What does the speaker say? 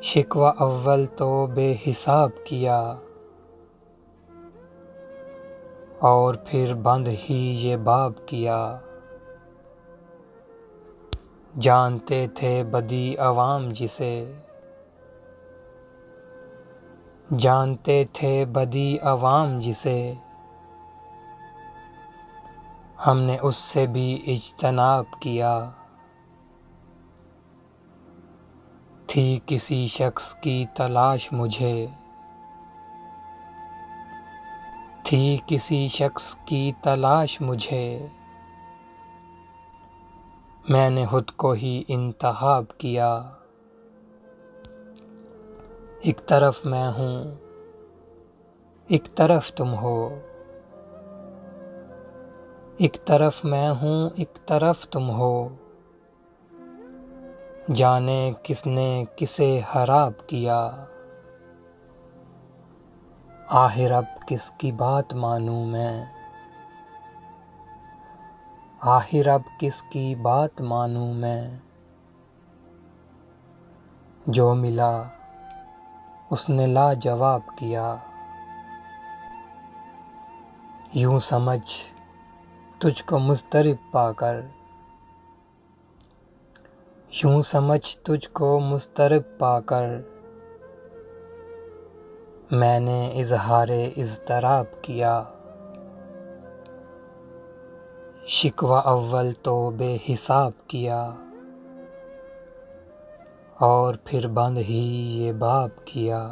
شکوہ اول تو بے حساب کیا، اور پھر بند ہی یہ باب کیا۔ جانتے تھے بدی عوام جسے، جانتے تھے بدی عوام جسے، ہم نے اس سے بھی اجتناب کیا۔ تھی کسی شخص کی تلاش مجھے، تھی کسی شخص کی تلاش مجھے، میں نے خود کو ہی انتخاب کیا۔ ایک طرف میں ہوں، ایک طرف تم ہو، ایک طرف میں ہوں، ایک طرف تم ہو، جانے کس نے کسے خراب کیا۔ آخر اب کس کی بات مانوں میں، آخر اب کس کی بات مانوں میں، جو ملا اس نے لاجواب کیا۔ یوں سمجھ تجھ کو مضطرب پا کر، یوں سمجھ تجھ کو مضطرب پا کر، میں نے اظہار اضطراب کیا۔ شکوہ اول تو بے حساب کیا، اور پھر بند ہی یہ باب کیا۔